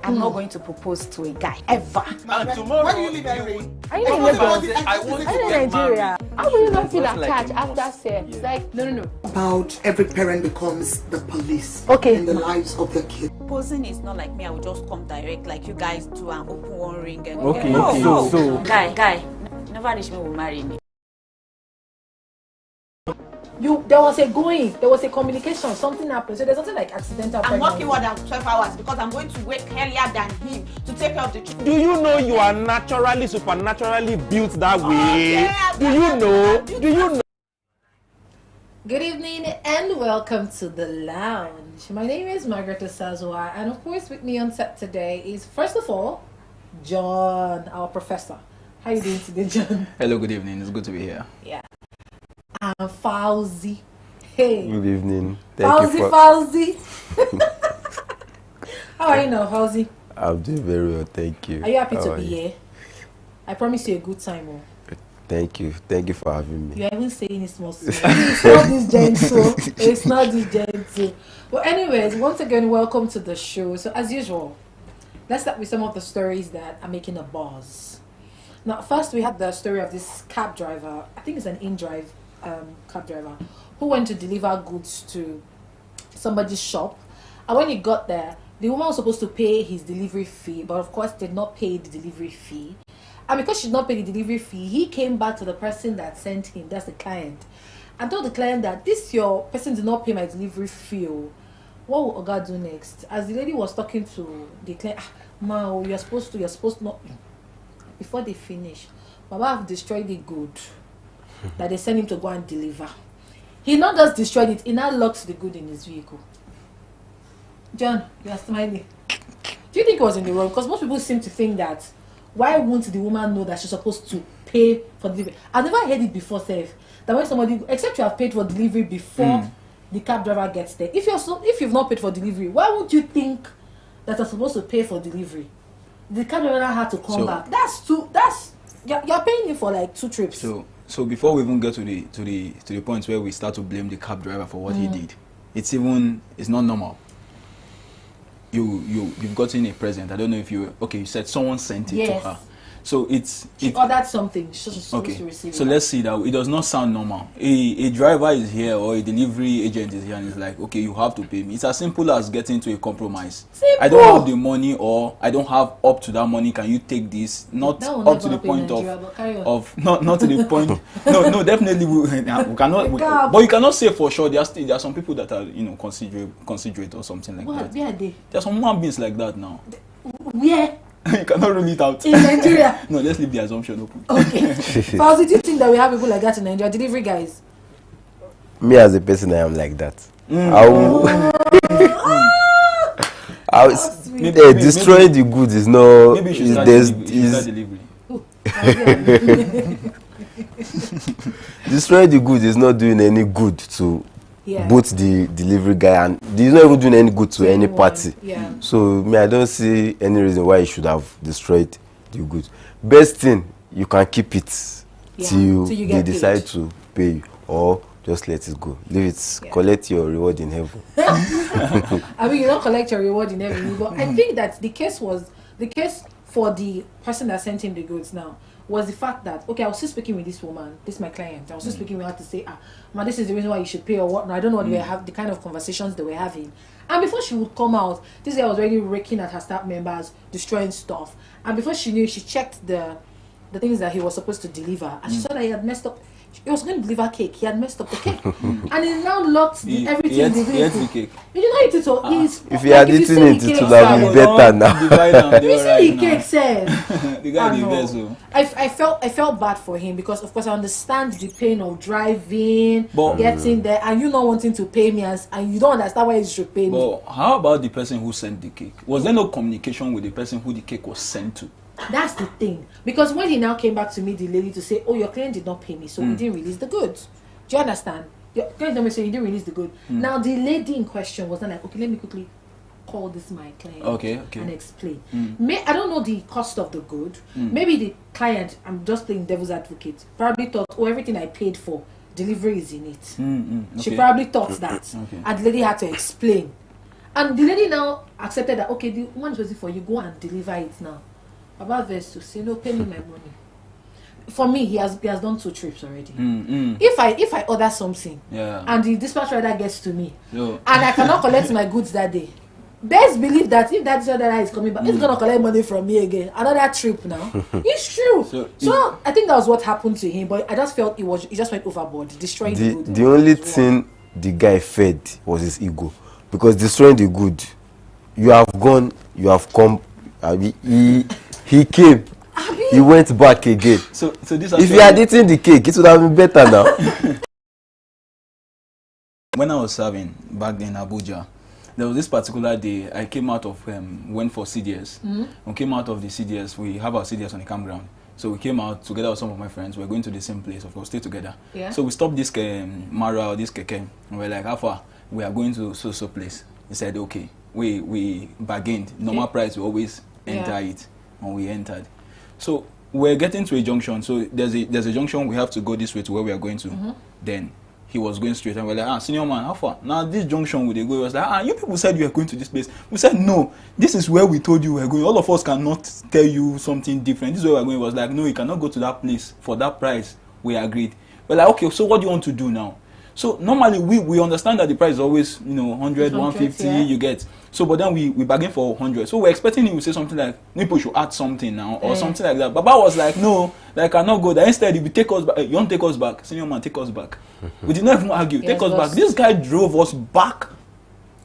I'm not going to propose to a guy ever. And tomorrow, when you leave Henry? Are you in Lagos? I want to Are you in get Nigeria? married. How will you not feel Just like attached a after must. sex? Yeah. Like, no. About every parent becomes the police Okay. in the lives of their kids. Proposing is not like me. I will just come direct like you guys do and open one ring and Okay, No, okay. no. So- Guy, never reach me will marry me. There was a communication, something happened. So there's something like accidental I'm pregnancy. working more than 12 hours because I'm going to wake earlier than him to take care of the children. Do you know you are naturally, supernaturally built that way? yeah, Do you know? Do you know? Good evening and welcome to the lounge. My name is Margaret Osazwa, and of course with me on set today is first of all John, our professor. How you doing today, John? Hello, good evening. It's good to be here. Yeah. And Fauzi. Hey. Good evening. Thank you for... Fauzi. How are you now, Fauzi? I'm doing very well, thank you. Are you happy How to are be you? here? I promise you a good time. Oh. Thank you for having me. You are even saying it's more small. It's not this gentle. It's not this gentle. But anyways, once again, welcome to the show. So as usual, let's start with some of the stories that are making a buzz. Now, first we had the story of this cab driver. I think it's an in-drive cab driver who went to deliver goods to somebody's shop. And when he got there, the woman was supposed to pay his delivery fee, but of course did not pay the delivery fee. And because she did not pay the delivery fee, he came back to the person that sent him, that's the client, and told the client that this your person did not pay my delivery fee. What will Oga do next? As the lady was talking to the client, ma, you're supposed to not. Before they finish, Baba have destroyed the good that they sent him to go and deliver. He not just destroyed it, he now locked the good in his vehicle. John, you are smiling. Do you think it was in the wrong? Because most people seem to think that why won't the woman know that she's supposed to pay for delivery? I've never heard it before, Seth. That when somebody, except you have paid for delivery before the cab driver gets there. If you've not paid for delivery, why would you think that you're supposed to pay for delivery? The cab driver had to come back. You're paying him for like 2 trips. So before we even get to the point where we start to blame the cab driver for what he did, it's not normal. You've gotten a present. I don't know if you said someone sent it to her. So she ordered something. She's supposed okay. to receive So it. let's see that it does not sound normal. A driver is here or a delivery agent is here and it's like, okay, you have to pay me. It's as simple as getting to a compromise. Simple. I don't have the money or I don't have up to that money. Can you take this? Not up to the point not to the point. No, definitely we cannot. But you cannot say for sure. There are some people that are considerate or something like that. Where are they? There are some human beings like that now. Where? You cannot rule it out. In Nigeria? No, let's leave the assumption open. Okay. Fauzi, do you think that we have people like that in Nigeria? Delivery guys? Me as a person, I am like that. Destroying the goods is no. Maybe you should start delivery. Destroying the goods is not doing any good to both the delivery guy and he's not even doing any good to any party. Yeah. So I don't see any reason why you should have destroyed the goods. Best thing, you can keep it till they decide to pay you, or just let it go. Leave it. Collect your reward in heaven. I mean, you don't collect your reward in heaven, but I think that the case for the person that sent him the goods now was the fact that, okay, I was still speaking with this woman, this is my client. I was still speaking with her to say, man, this is the reason why you should pay or what. No, I don't know what the kind of conversations they were having. And before she would come out, this guy was already raking at her staff members, destroying stuff. And before she knew, she checked the things that he was supposed to deliver, and she saw that he had messed up. He was going to deliver cake. He had messed up the cake, and he now locked everything in the vehicle. He ate the cake. You did not eat it, so if he had eaten it, it would have been better now. You see the cake said. The guy did vessel. I felt bad for him because of course I understand the pain of driving, getting there, and you not wanting to pay me, and you don't understand why you should pay me. But how about the person who sent the cake? Was there no communication with the person who the cake was sent to? That's the thing. Because when he now came back to meet the lady to say, oh, your client did not pay me, so we didn't release the goods. Do you understand? Your client told me, so you didn't release the good. Now, the lady in question was not like, okay, let me quickly call this my client and explain. I don't know the cost of the good. Maybe the client, I'm just playing devil's advocate, probably thought, oh, everything I paid for, delivery is in it. She probably thought that. And the lady had to explain. And the lady now accepted that, okay, the woman is waiting for you, go and deliver it now. About verse 2, say, no, pay me my money. For me, he has done 2 trips already. If I order something, and the dispatch rider gets to me, and I cannot collect my goods that day, best believe that if that other is coming back, it's gonna collect money from me again. Another trip now. It's true. So I think that was what happened to him, but I just felt it just went overboard, destroying the good. The only thing the guy fed was his ego, because destroying the good, you have gone, you have come. He came. He went back again. So this if you had eaten the cake, it would have been better now. When I was serving back in Abuja, there was this particular day I came out of went for CDS. We came out of the CDS. We have our CDS on the campground. So we came out together with some of my friends. We were going to the same place. Of course, stay together. Yeah. So we stopped this Mara or this keke. And we're like, how far? We are going to so place. He said, okay. We bargained. Normal price, we always enter it. And we entered. So we're getting to a junction. So there's a junction, we have to go this way to where we are going to. Then he was going straight, and we're like, senior man, how far? Now this junction, would they go? He was like, you people said you were going to this place. We said, no, this is where we told you we were going. All of us cannot tell you something different. This is where we're going. He was like, no, you cannot go to that place for that price. We agreed. We're like, okay, so what do you want to do now? So normally we understand that the price is always 100, 150, you get. So but then we bargain for 100. So we're expecting him to say something like, people should add something now or something like that. Baba was like, no, I cannot go there. Instead, if you take us back, you want to take us back, senior man, take us back. We did not even argue. Take us back. This guy drove us back.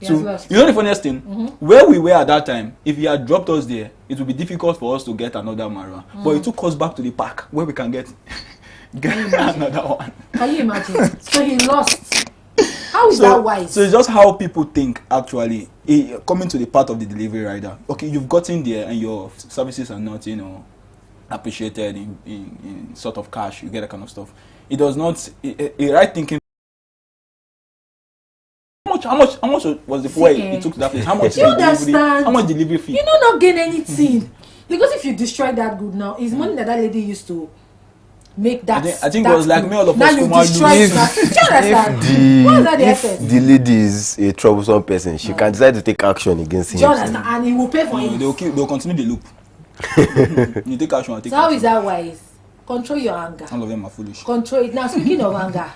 So you know the funniest thing, where we were at that time, if he had dropped us there, it would be difficult for us to get another Mara. But he took us back to the park where we can get another one. Can you imagine? So he lost. How is that wise? So it's just how people think actually. Coming to the part of the delivery rider. Okay, you've gotten there and your services are not, appreciated in sort of cash. You get that kind of stuff. It does not. A right thinking. How much was the fuel he took to that place? How much? You understand? How much delivery fee? You don't gain anything because if you destroy that good now, it's money that lady used to make that. I think it was like me all of us. Now you destroy that. If the lady is a troublesome person, she can decide to take action against him. Do you understand? And he will pay for it. They'll continue the loop. You take action. So how is that wise? Control your anger. All of them are foolish. Control it. Now speaking of anger,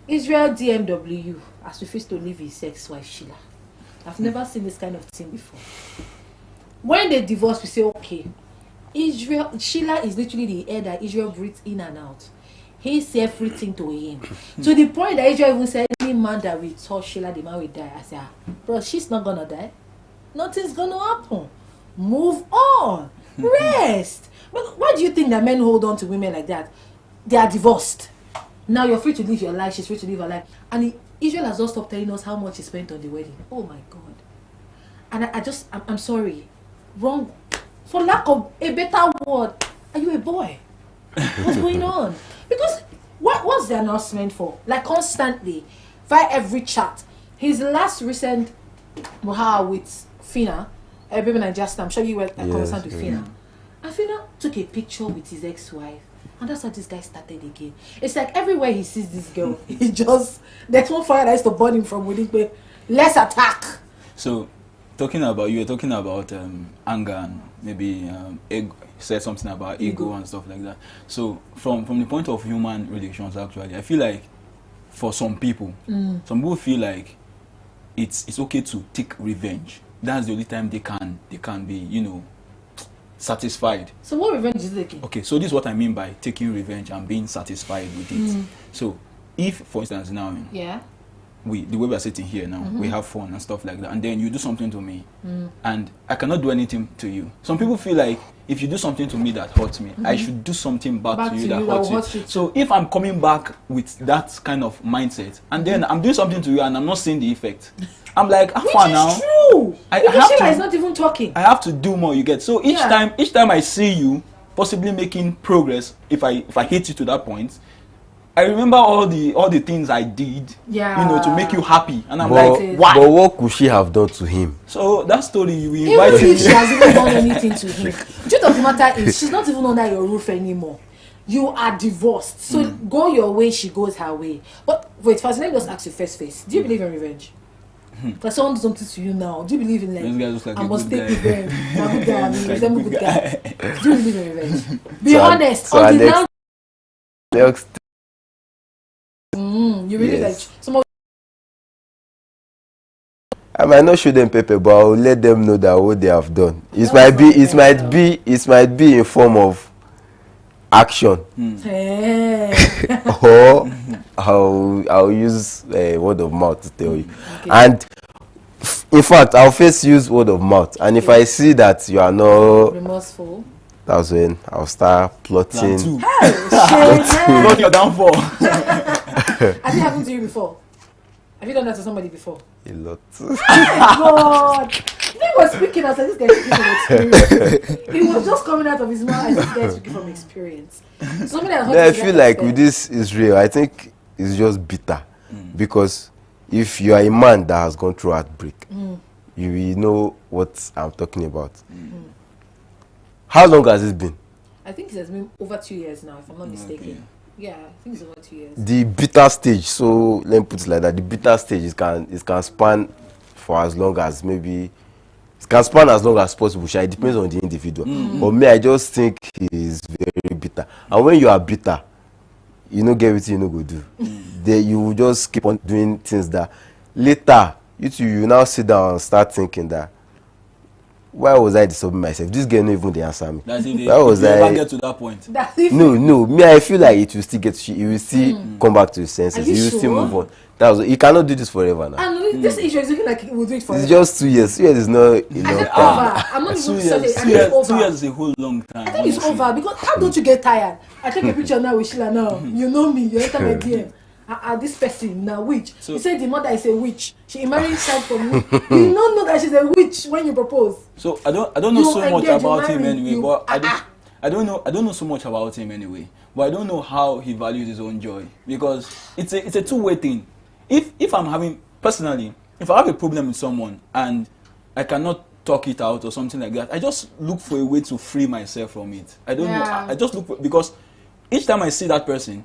Israel DMW has refused to leave his ex-wife Sheila. I've never seen this kind of thing before. When they divorce, we say, okay, Sheila is literally the air that Israel breathes in and out. He's everything to him. To the point that Israel even said, any man that we saw Sheila, the man will die. I said, bro, she's not gonna die. Nothing's gonna happen. Move on. Rest. But why do you think that men hold on to women like that? They are divorced. Now you're free to live your life. She's free to live her life. And Israel has not stopped telling us how much he spent on the wedding. Oh my God. And I'm sorry. Wrong. For lack of a better word, are you a boy? What's going on? Because what's the announcement for? Like constantly, via every chat. His last recent with Fina, everyone I just, I'm sure you were concerned with Fina. And Fina took a picture with his ex-wife. And that's how this guy started again. It's like everywhere he sees this girl, he just, there's one fire that is to burn him from within, but let's attack. So, you were talking about anger and maybe ego, said something about ego and stuff like that. So, from the point of human relations, actually, I feel like for some people feel like it's okay to take revenge. That's the only time they can be, satisfied. So what revenge is taking? Okay, so this is what I mean by taking revenge and being satisfied with it. So if, for instance, now the way we are sitting here now, we have fun and stuff like that, and then you do something to me, and I cannot do anything to you. Some people feel like if you do something to me that hurts me, I should do something back to you that hurts you. So if I'm coming back with that kind of mindset, and then I'm doing something to you and I'm not seeing the effect, I'm like, how far now? Which is true. Sheila is not even talking. I have to do more. You get so each time I see you possibly making progress, if I hit you to that point, I remember all the things I did, to make you happy, and I'm like, why? But what could she have done to him? So that story we invited. Even if she has even done anything to him, the truth of the matter is she's not even under your roof anymore. You are divorced, so go your way, she goes her way. But wait, first let me just ask you face. Do you believe in revenge? Like someone do something to you now. Do you believe in like I must take guy. revenge? I'm a good guy. I'm a good guy. Do you believe in revenge? Be So honest. so Until now, next, you really like some of. I might not show them pepper, but I'll let them know that what they have done. It might be in form of action, or I'll use word of mouth to tell you. Okay. And in fact, I'll first use word of mouth. And if I see that you are not Remorseful. that's when I'll start plotting. Not your downfall. Has it happened to you before? Have you done that to somebody before? A lot. Oh my God! He was speaking as this guy speaking from experience. He was just coming out of his mouth as this guy speaking from experience. Somebody that I feel like with this Israel, I think it's just bitter. Because if you are a man that has gone through heartbreak, you will know what I'm talking about. How long has it been? I think it has been over 2 years now, if I'm not mistaken. Okay. Yeah, I think it's over 2 years. The bitter stage, so let me put it like that. The bitter stage it can span for as long as maybe it can span as long as possible. It depends on the individual. But me, I just think it is very bitter. And when you are bitter, you know get everything you know go do. Then you will just keep on doing things that later you now sit down and start thinking that why was I disturbing myself? This girl no even dey answer me. That's if Why was you I ever get to that point. No, me I feel like it will still get you will still come back to his senses. Are you You will still sure? move on. You cannot do this forever now. And this issue is looking like it will do it forever. It's just 2 years. 2 years is not I enough think time. over. I'm not even certain. I think it's over. 2 years is a whole long time. I think it's over because how don't you get tired? I take a picture now with Sheila now. You know me. You enter my DM. This person now witch. So- You say the mother is a witch. She married child from me. You don't know that she's a witch when you propose. So I don't know You so much engage, you about him marry, anyway. you- But I don't know so much about him anyway. But I don't know how he values his own joy, because it's a two-way thing. If I'm having personally, if I have a problem with someone and I cannot talk it out or something like that, I just look for a way to free myself from it. I don't know. I just look for, because each time I see that person,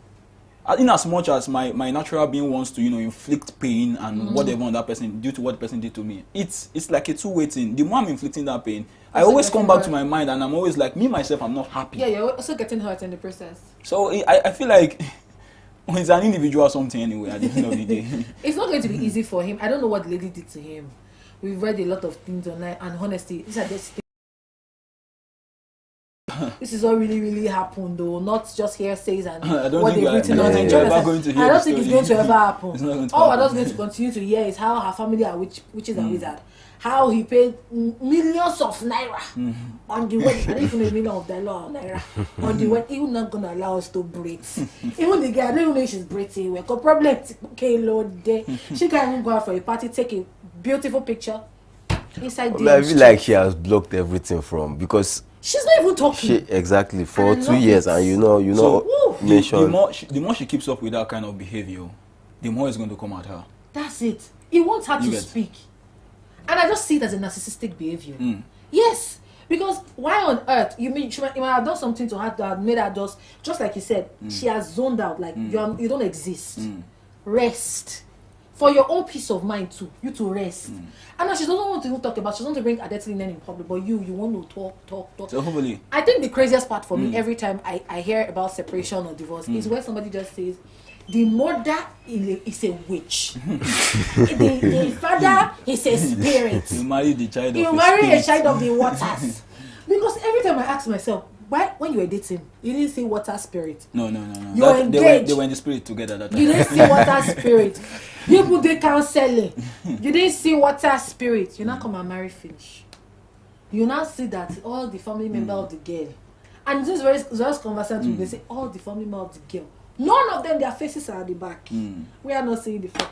in as much as my natural being wants to inflict pain and whatever on that person due to what the person did to me, it's like a two-way thing. The more I'm inflicting that pain, I always come back to my mind and I'm always like, me myself, I'm not happy. Yeah, you're also getting hurt in the process. So I feel like it's an individual something anyway at the end of the day. It's not going to be easy for him. I don't know what the lady did to him. We've read a lot of things online, and honestly, these are just things. This is what really happened, though, not just hearsays and what they've written on. I don't think it's going to ever happen. It's not going to All we're happen. just going to continue to hear is how her family are witches and wizards. How he paid millions of naira on the wedding. I don't even know the meaning of the law of naira. On the wedding, he was not going to allow us to breathe. Even the girl, I don't even know if she's breathing. We got problem. Okay, Lord, there. She can't even go out for a party, take a beautiful picture inside the I feel like she has blocked everything from because she's not even talking. Exactly for And I 2 love years, it. and you know, So, mention. the more she keeps up with that kind of behavior, the more it's going to come at her. That's it. He wants her You to get- speak. And I just see it as a narcissistic behavior. Yes. Because why on earth you might have done something to her that made her just like you said, she has zoned out, like you don't exist. Rest. For your own peace of mind too. You to rest. And now she doesn't want to even talk about, she doesn't want to bring Adetli in public, but you want to talk. So hopefully, I think the craziest part for me every time I hear about separation or divorce is when somebody just says, the mother is a witch. the father is a spirit. you marry the child You of marry a spirit. child of the waters. Because every time I ask myself, why when you were dating, you didn't say water spirit. No. You were engaged. They were in the spirit together that time. You didn't see water spirit. People did counseling. You didn't see water spirit. You now come and marry finish. You now see that all the family member of the girl, and this is very just conversation. They say all the family member of the girl. None of them, their faces are at the back. We are not seeing the front.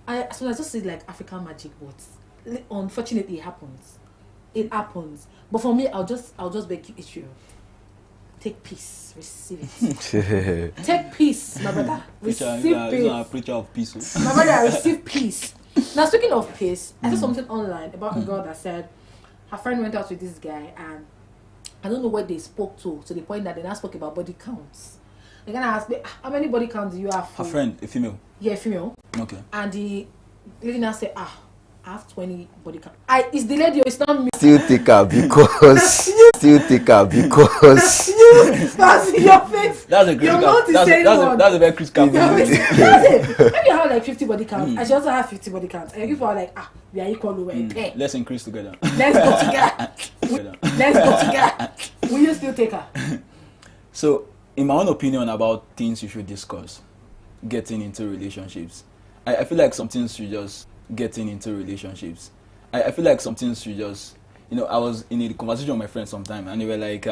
I just see like African magic, but unfortunately it happens. It happens. But for me, I'll just beg you, Israel. Take peace, receive it. Take peace, my brother. Receive He's peace. not a preacher of peace. My brother, receive peace. Now, speaking of peace, I saw something online about a girl that said her friend went out with this guy, and I don't know what they spoke to the point that they now spoke about body counts. They're gonna ask me, how many body counts do you have? Her friend, a female. Yeah, female. Okay. And the lady now said, I have 20 body count. It's the lady, it's not me. Still take her because That's in your face. That's a critical. That's a very critical. That's it. Maybe you have like 50 body count. I should also have 50 body count. And if you are like, we are equal, we pair. Let's increase together. Let's go together. Will you still take her? So, in my own opinion about things you should discuss, getting into relationships, I feel like some things should just getting into relationships. I feel like some things should just, I was in a conversation with my friends sometime, and they were like,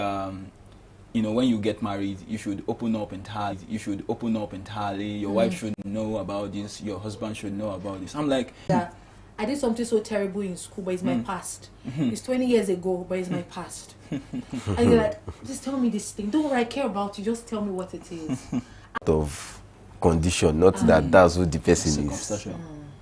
when you get married, you should open up entirely. Your wife should know about this. Your husband should know about this. I'm like, yeah, I did something so terrible in school, but it's my past. It's 20 years ago, but it's my past. And you're like, just tell me this thing. Don't worry, I care about you. Just tell me what it is. Out of condition, not that's who the person is.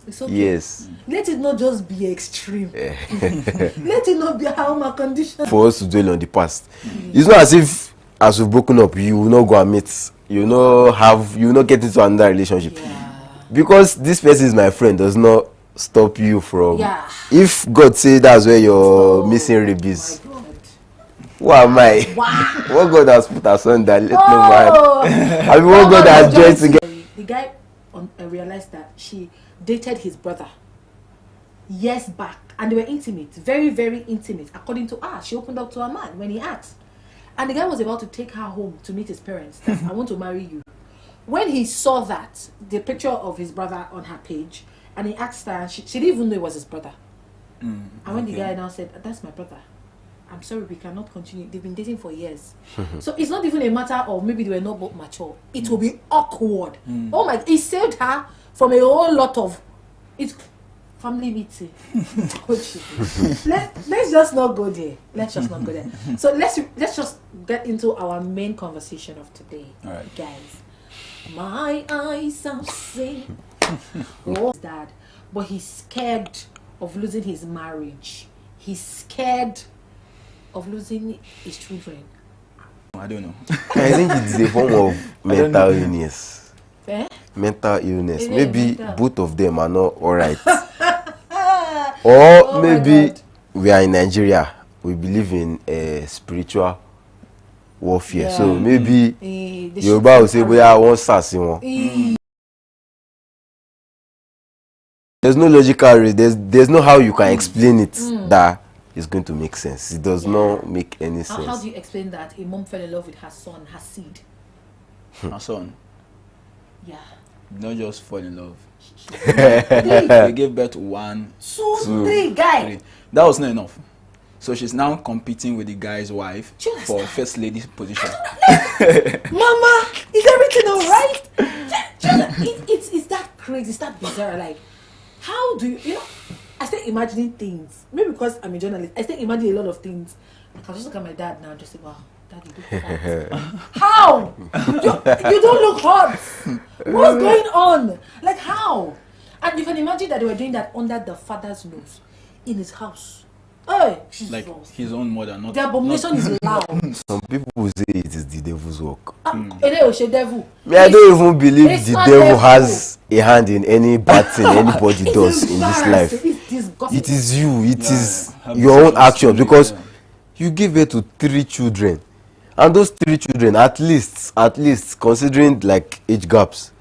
It's okay. Yes. Let it not just be extreme. Let it not be how my condition. For us to dwell on the past, it's not as if as we've broken up, you will not go and meet. You will not get into another relationship. Yeah. Because this person is my friend does not stop you from. Yeah. If God say that's where your missing rib is. Who am I? Wow. What God has put us on that? Let no man. I mean, what God has joined together. The guy realized that she dated his brother years back, and they were intimate, very, very intimate. According to her, she opened up to a man when he asked, and the guy was about to take her home to meet his parents. That, I want to marry you. When he saw that, the picture of his brother on her page, and he asked her, and she didn't even know it was his brother. And when the guy now said, "That's my brother, I'm sorry, we cannot continue." They've been dating for years. So it's not even a matter of maybe they were not both mature. It will be awkward. Oh my, he saved her from a whole lot of family meeting. let's just not go there. So let's just get into our main conversation of today. All right, guys. My eyes are seeing what's that? But he's scared of losing his marriage. He's scared of losing his children. I don't know. I think it's a form of mental illness. Mental illness. Maybe both of them are not alright. Or maybe we are in Nigeria. We believe in spiritual warfare. Yeah. So maybe Yoruba will say, "We are one sassy." There's no logical reason. There's no how you can explain it that is going to make sense. It does not make any sense. How do you explain that a mom fell in love with her son, her seed? Her son? Yeah. Not just fall in love. They gave birth to 1, 2, 3 guys. That was not enough. So she's now competing with the guy's wife for first lady's position. Mama, is everything alright? It's that crazy, it's that bizarre. Like, how do you I start imagining things. Maybe because I'm a journalist, I start imagining a lot of things. Like, I just look at my dad now and just say, "Wow, Daddy, look hot." How? You don't look hot. What's going on? Like, how? And you can imagine that they were doing that under the father's nose in his house. Hey, like his own mother, not the abomination is loud. Some people will say it is the devil's work. Devil. I don't even believe the devil has a hand in any bad thing anybody does in this life. It is you. It is your own action, because you gave birth to 3 children, and those 3 children, at least considering like age gaps,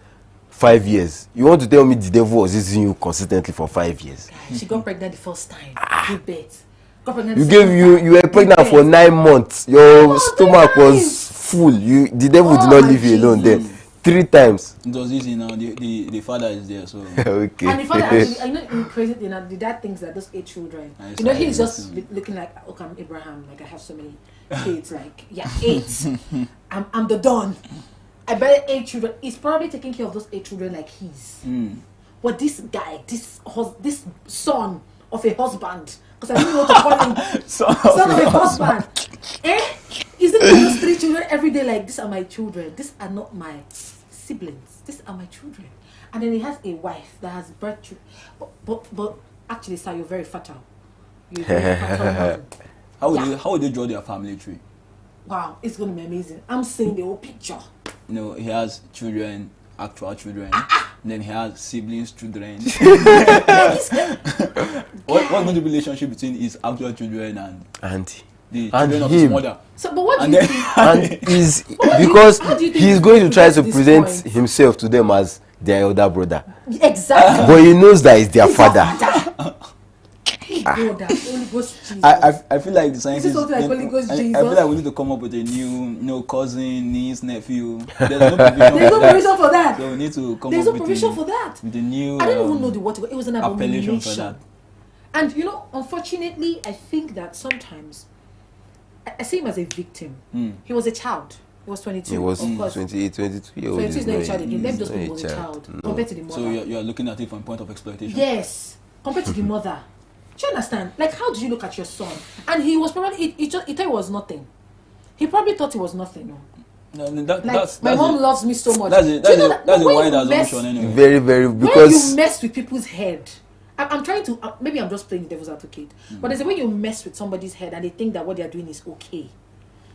5 years. You want to tell me the devil was using you consistently for 5 years? She got pregnant the first time. Gave birth. You were pregnant for 9 months. Your stomach was full. The devil did not leave you alone then. 3 times. It was easy now. The father is there, so okay. And the father actually, crazy thing. The dad thinks that those 8 children. He's just looking like, "Okay, I'm Abraham. Like, I have so many kids. Like, 8. I'm the Don. I bet 8 children. He's probably taking care of those 8 children like his. But this guy, this son of a husband, because I don't know what to call him, son of a husband, he's looking at those 3 children every day like, "These are my children. These are not my siblings. These are my children." And then he has a wife that has birth children. But actually, sir, you're very fertile. You're very fertile man. How would you draw their family tree? Wow, it's going to be amazing. I'm seeing the whole picture. No, he has children, actual children. Then he has siblings, children. what's going to be the relationship between his actual children and the and children of him. his mother? So, but what do you think? And he's How because do you think he's he going to try to gets this present point? himself to them as their elder brother, Exactly. but he knows that it's their father. God, that Holy Ghost Jesus. I feel like the scientists. something like Holy Ghost I Jesus? feel like we need to come up with a new cousin, niece, nephew. There's no provision. There's no provision for that. So we need to come There's up no with provision for that. with the new. I didn't even know the what it was. An appellation abomination. for that. And you know, unfortunately, I think that sometimes I see him as a victim. He was a child. He was 22. He was of course. 28, 22 years old. 22 is not a child again. Let me just put him not as a a child. child No. compared to the mother. So you're looking at it from a point of exploitation. Yes, compared to the mother. Do you understand? Like, how do you look at your son? And he was probably he thought it was nothing. He probably thought it was nothing. No? No, Like, that's my mom loves me so much. That's Do you know a when wide you mess- assumption anyway. Very, very, When because you mess with people's head, I'm trying to maybe I'm just playing the devil's advocate, but there's a way you mess with somebody's head and they think that what they're doing is okay,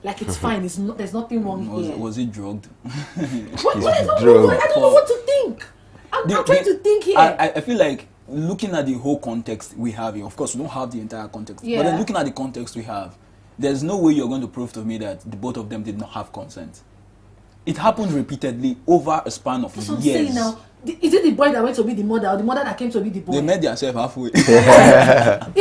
like it's fine. It's not. There's nothing wrong here. Was he drugged? What is wrong? drugged. I don't know what to think. I'm trying to think here. I feel like looking at the whole context we have here, of course, we don't have the entire context. Yeah. But then looking at the context we have, there's no way you're going to prove to me that the both of them did not have consent. It happened repeatedly over a span of That's what I'm years. saying now. Is it the boy that went to be the mother or the mother that came to be the boy? They met themselves halfway. Is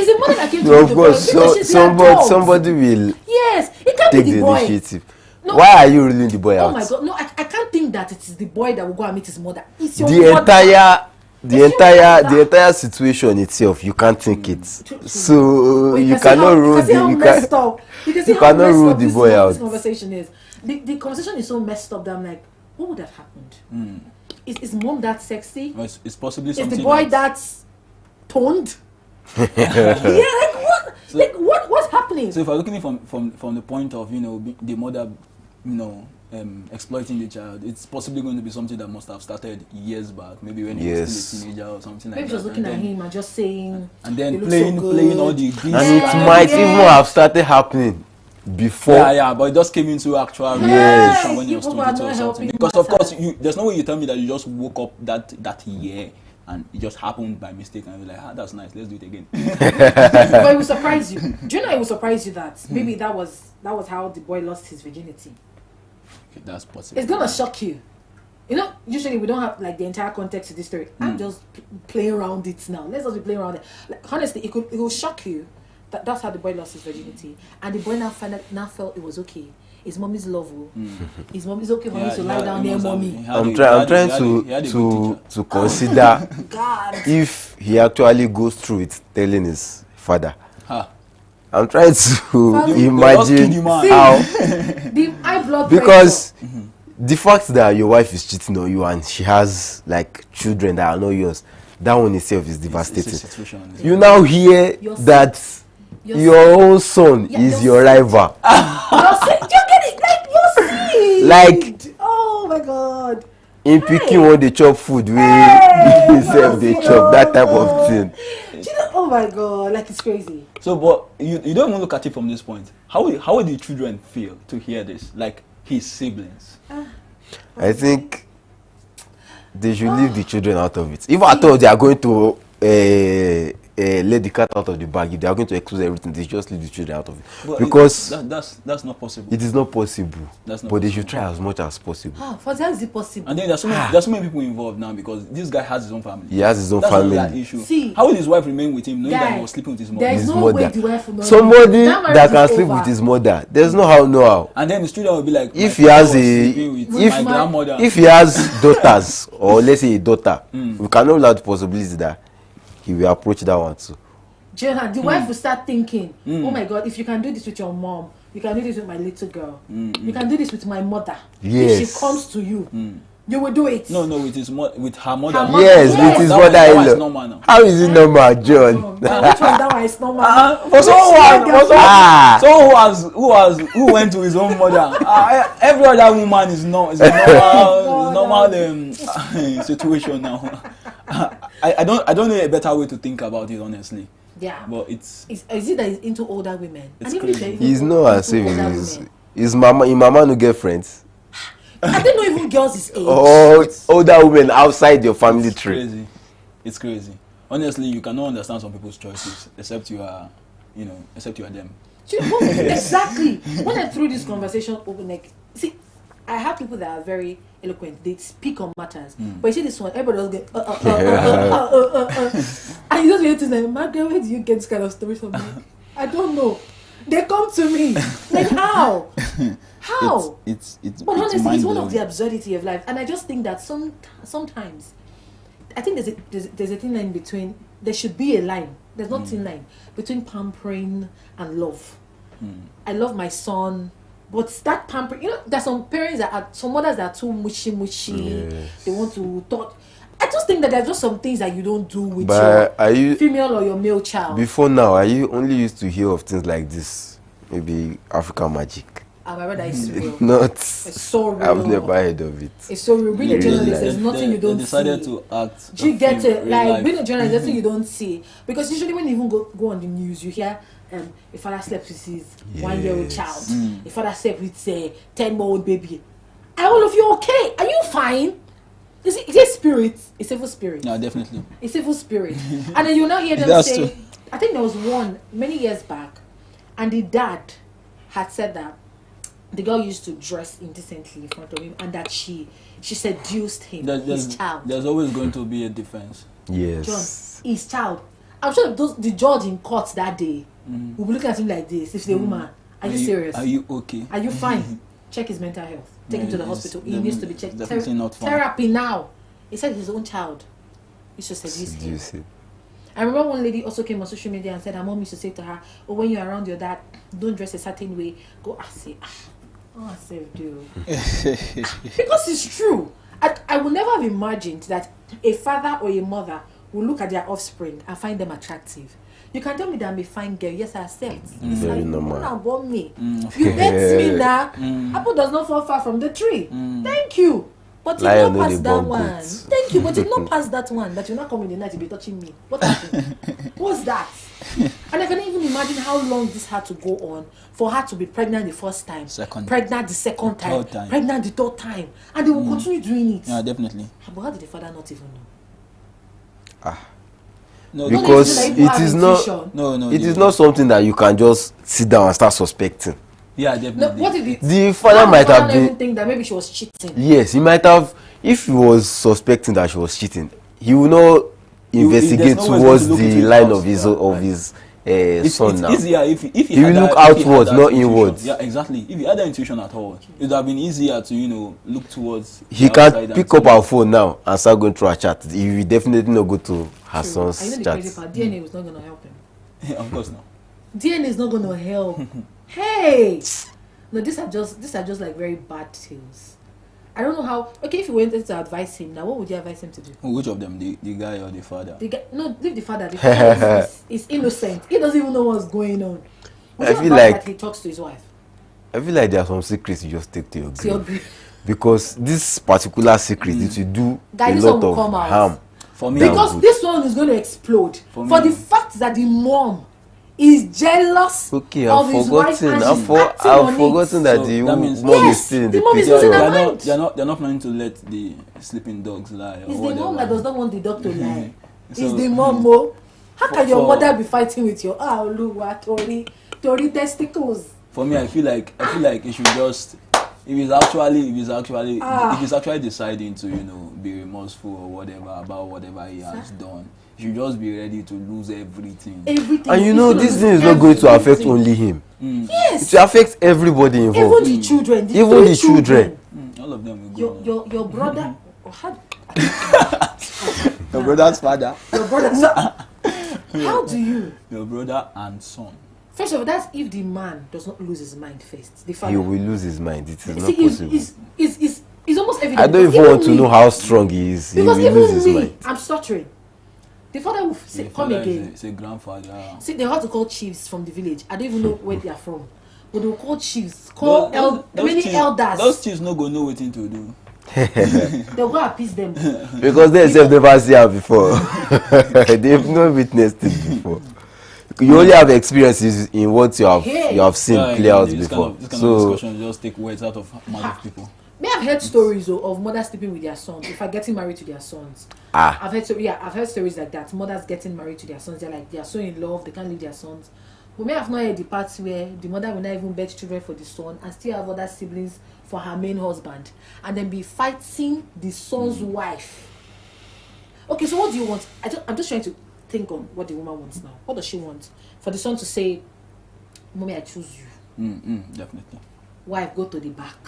the mother that came to no, be of the course, boy? Because she's the adult. somebody will Yes, it can't take be the the boy. initiative. No. Why are you ruling the boy Oh out? my God! No, I can't think that it is the boy that will go and meet his mother. It's your The mother. the entire situation itself, you can't think it. So But you can see cannot how- rule you can see how the messed up. You can see you how cannot messed rule up the this boy out. This conversation is. The conversation is so messed up that I'm like, what would have happened? Is mom that sexy? Well, it's possibly Is something. the boy that's toned? Yeah, like what? What's happening? So if I'm looking at it from the point of the mother, exploiting the child, it's possibly going to be something that must have started years back, maybe when he was still a teenager or something like Maybe that. just looking at him and just saying, and then "You look playing so playing all good." the And this it might even have started happening before. yeah, but it just came into actual Yes. realization when he was You people are 22 or not something. helping Because of course, matter. there's no way you tell me that you just woke up that year and it just happened by mistake and you're like, that's nice, let's do it again. But it will surprise you. Do you know it will surprise you that maybe that was how the boy lost his virginity? Okay, that's possible. It's gonna shock you. You know, usually we don't have like the entire context of this story. I'm just playing around it now. Let's just be playing around it. Like, honestly, it will shock you that that's how the boy lost his virginity, and the boy now felt it was okay. His mommy's love. His mommy's okay for him to lie down near mommy. I'm trying to consider God. if he actually goes through it telling his father. Huh. I'm trying to They imagine just killed the man. how, The high blood because the fact that your wife is cheating on you and she has like children that are not yours, that one itself is It's a devastating. situation. You now hear Your son- that your own son Yeah, is your your rival. You're sick. You get it? Like you're sick. Like Oh my God. in picking when they chop food, we himself they chop that type of thing. Do you know, oh my God, like it's crazy. So, but you don't even look at it from this point. How would the children feel to hear this? Like his siblings. I think they should leave the children out of it. If at all they are going to let the cat out of the bag, if they are going to expose everything, they just leave the children out of it. But Because that's not possible. it is not possible. That's not But they possible. should try as much as possible. For how is it possible? And then there's so many people involved now because this guy has his own family. He has his own That's family. another issue. See, how will his wife remain with him knowing that guy, he was sleeping with his mother? there is His no way mother. the wife will know. Somebody marriage that is can sleep over. with his mother. There's no how, no how. And then the children will be like, If my he has father was a- sleeping with if- my grandmother. If he has daughters, or let's say a daughter, we cannot allow the possibility that he will approach that one too. Jonah, the wife will start thinking, oh my God, if you can do this with your mom, you can do this with my little girl. You can do this with my mother. If Yes. she comes to you, you will do it. No, with with her mother. Her mother. Yes, Yes. with his That one is mother-in-law. normal now. How is it normal, John? Which one that one is normal? For Ah. someone who went to his own mother, every other woman is a normal situation now. I don't know a better way to think about it, honestly. Yeah. But it's Is it that he's into older women? It's And even if crazy. they're even He's into not as if older he's women. his mama no get friends. I don't know even girls his age. Or older women outside your family tree. crazy. It's crazy. honestly, you cannot understand some people's choices except you are them. Exactly. When I threw this conversation open, like, see, I have people that are very eloquent. They speak on matters. But you see this one, everybody does get and you just hear things like, Margaret, where do you get this kind of stories from me? I don't know. They come to me. Like, how? How? It's but honestly, it's one of the absurdity of life. And I just think that sometimes I think there's a thin line between, there should be a line. There's not thin line between pampering and love. I love my son, but that pampering, there's some parents some mothers that are too mushy. Yes. They want to talk. I just think that there's just some things that you don't do with your female or your male child. Before now, are you only used to hear of things like this? Maybe African magic. My brother is real. Not. It's so real. I've never heard of it. It's so real. Being a journalist, there's nothing you don't see. They decided to act. Do you get it? Like, being a journalist, there's nothing you don't see. Because usually when you even go on the news, you hear a father slept with his 1-year-old child. A father slept with a 10-month-old baby. Are all of you okay? Are you fine? Is it spirit? It's evil spirit. No, definitely. It's evil spirit. And then you now hear them say, I think there was one many years back, and the dad had said that the girl used to dress indecently in front of him, and that she seduced him, his child. There's always going to be a defense. Yes. John, his child. I'm sure the judge in court that day will be looking at him like this. If the woman, are you serious? Are you okay? Are you fine? Check his mental health. Take him to the hospital. He needs to be checked. Definitely not fine. Therapy now. He said his own child used to seduce him. I remember one lady also came on social media and said her mom used to say to her, "Oh, when you're around your dad, don't dress a certain way. Go save do." Because it's true. I would never have imagined that a father or a mother will look at their offspring and find them attractive. You can tell me that I'm a fine girl. Yes, I accept. It's very like, normal. You want me. You bet me now. Apple does not fall far from the tree. Thank you. But you not pass that one. Thank you. But you not pass that one. That you not come in the night to be touching me. What happened? What's that? And I can even imagine how long this had to go on for her to be pregnant the first time, pregnant the second time, pregnant the third time, and they will continue doing it. Yeah, definitely. But how did the father not even know? No, because it is not. No. It is not something that you can just sit down and start suspecting. Yeah, definitely. No, what did the father might have been think that maybe she was cheating. Yes, he might have. If he was suspecting that she was cheating, he will not investigate towards the line of his son. Now It's easier if he will look outwards, not inwards. Yeah, exactly. If he had that intuition at all, it would have been easier to look towards. He can pick up her phone now and start going through her chat. He will definitely not go to her son's chat. The crazy part, DNA was not going to help him. Yeah, of course not. DNA is not going to help. Hey, no, these are just like very bad tales. I don't know how. Okay, if you wanted to advise him now, what would you advise him to do? Which of them, the guy or the father? The guy, no, leave the father. The father is innocent. He doesn't even know what's going on. I feel like that he talks to his wife. I feel like there are some secrets you just take to your grave. Because this particular secret, it will do a lot of harm. For me, because this one is going to explode. For the fact that the mom is jealous of his wife and I've forgotten that the mom is still in the picture. They're not planning to let the sleeping dogs lie. It's the mom that does not want the dog to lie. It's the mom. How can your mother be fighting with your Tori testicles? For me, I feel like it should just, if he's actually deciding to be remorseful or whatever about whatever he has done, he should just be ready to lose everything. And this thing is not going to affect only him. Yes, it will affect everybody involved. Even the children. Even the children. All of them will go. Your brother. Your brother's father. Your brother. How do you? Your brother and son. First of all, that's if the man does not lose his mind first. The father. He will lose his mind. It is not possible. It's almost evident. I don't even want to know how strong he is. Because he will lose his mind. I'm stuttering. The father will say, come again. It's a grandfather. See, they have to call chiefs from the village. I don't even know where they are from. But they'll call chiefs. Call many elders. Those chiefs no go know what to do. They'll go appease them. Because they have never seen her before. They've not witnessed it before. You only have experiences in what you have seen play out before. This kind of discussion just take words out of mouth of people. Me, I've heard stories of mothers sleeping with their sons. If I'm getting married to their sons, I've heard stories like that. Mothers getting married to their sons. They are so in love, they can't leave their sons. But me, I've not heard the parts where the mother will not even birth children for the son and still have other siblings for her main husband, and then be fighting the son's wife. Okay, so what do you want? I'm just trying to think on what the woman wants now. What does she want? For the son to say, "Mommy, I choose you." Definitely. Wife, go to the back.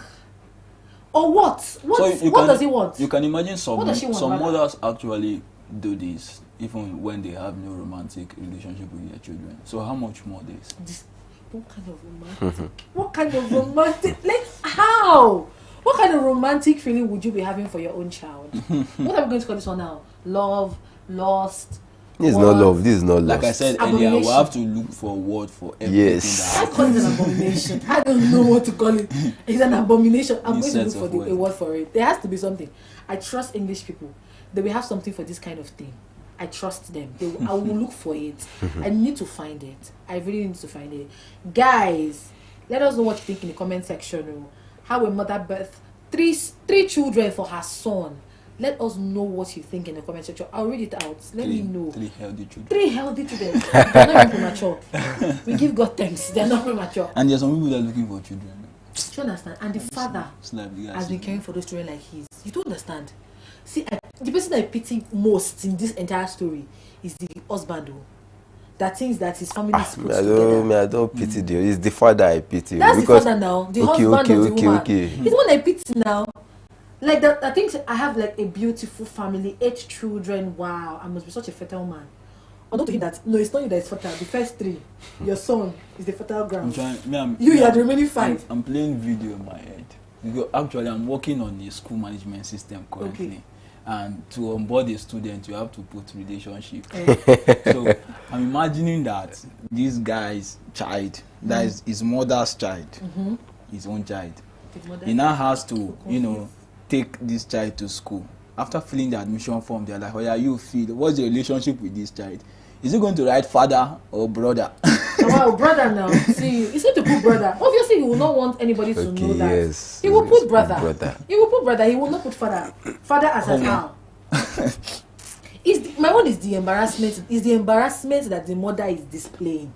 Or what? What does he want? You can imagine some want, mothers actually do this even when they have no romantic relationship with their children. So how much more this? What kind of romantic? What kind of romantic? Like how? What kind of romantic feeling would you be having for your own child? What are we going to call this one now? Love, lost. This is not love. This is not love. Like I said earlier, we have to look for a word for everything. Yes. I call it an abomination. I don't know what to call it. It's an abomination. I'm going to look for a word for it. There has to be something. I trust English people. They will have something for this kind of thing. I trust them. I will look for it. I need to find it. I really need to find it. Guys, let us know what you think in the comment section. How a mother birthed three children for her son. Let us know what you think in the comment section. I'll read it out. Let me know. 3 healthy children. 3 healthy children. They're not even premature. We give God thanks. They're not premature. And there's some people that are looking for children. Do you understand? And the father has been caring for those children like his. You don't understand. See, the person I pity most in this entire story is the husband that thinks that his family is put together. I don't pity you. It's the father I pity. That's the father now. The husband of the woman. It's the one I pity now. Like that, I think I have like a beautiful family, 8 children. Wow, I must be such a fertile man. Although to him that no, it's not you that is fertile. The first 3, your son is the fertile ground. You are the remaining 5. I'm playing video in my head. Because actually, I'm working on the school management system currently. Okay. And to onboard a student, you have to put relationship. So I'm imagining that this guy's child, that is his mother's child, his own child, he now has to, take this child to school. After filling the admission form, they're like, "Oh yeah, you feel what's the relationship with this child? Is he going to write father or brother?" Wow, brother now. See, he's going to put brother. Obviously, he will not want anybody to know that. Yes. He will put brother. He will put brother. He will not put father. Father as an how. My one is the embarrassment. Is the embarrassment that the mother is displaying.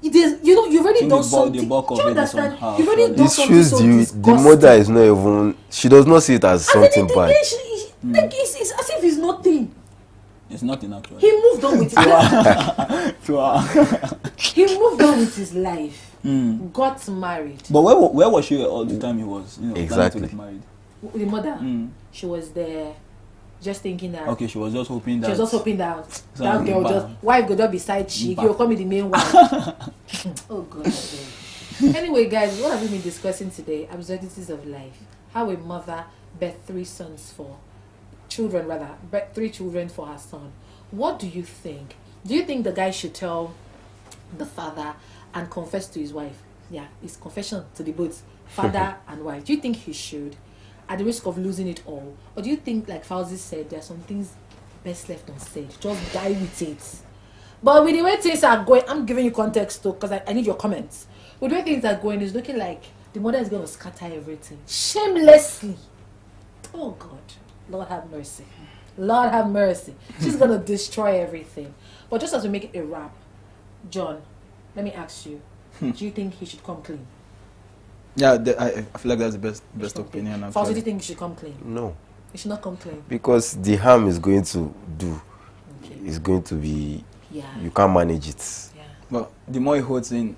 It is. You've already done something. Do you understand? You've already done something so disgusting. The mother is not even. She does not see it as something bad. Like it's as if it's nothing. It's nothing actually. He moved on with his life. He moved on with his life. Got married. But where was she all the time he was exactly planning to get married? The mother. She was there. Just thinking that. Okay, she was just hoping that. She was just hoping that that girl wife go just beside chick. You'll call me the main wife. Oh God. Anyway, guys, what have we been discussing today? Absurdities of life. How a mother birthed 3 children for her son. What do you think? Do you think the guy should tell the father and confess to his wife? Yeah, it's confession to the both father and wife. Do you think he should? At the risk of losing it all? Or do you think, like Fauzi said, there are some things best left unsaid? Just die with it. But with the way things are going, I'm giving you context too, because I need your comments. With the way things are going, it's looking like the mother is going to scatter everything. Shamelessly. Oh God. Lord have mercy. Lord have mercy. She's going to destroy everything. But just as we make it a wrap, John, let me ask you, do you think he should come clean? Yeah, I feel like that's the best opinion. Fauzi, do you think he should come clean? No. He should not come clean. Because the harm is going to do. It's going to be. Yeah. You can't manage it. Yeah. But the more he holds in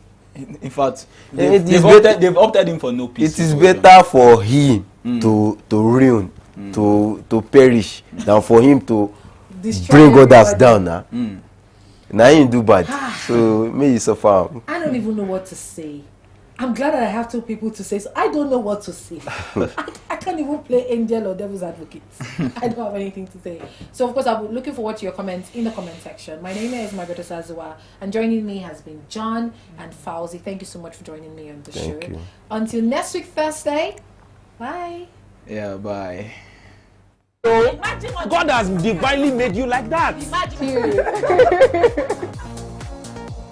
fact, they've opted in for no peace. It is better for him to ruin, to perish, than for him to bring others down. Now he do bad. So may you suffer. I don't even know what to say. I'm glad that I have 2 people to say, so I don't know what to say. I can't even play angel or devil's advocate. I don't have anything to say. So, of course, I'll be looking forward to your comments in the comment section. My name is Margaret Osazuwa, and joining me has been John and Fauzi. Thank you so much for joining me on the show. Thank you. Until next week, Thursday. Bye. Yeah, bye. God has divinely made you like that. Imagine.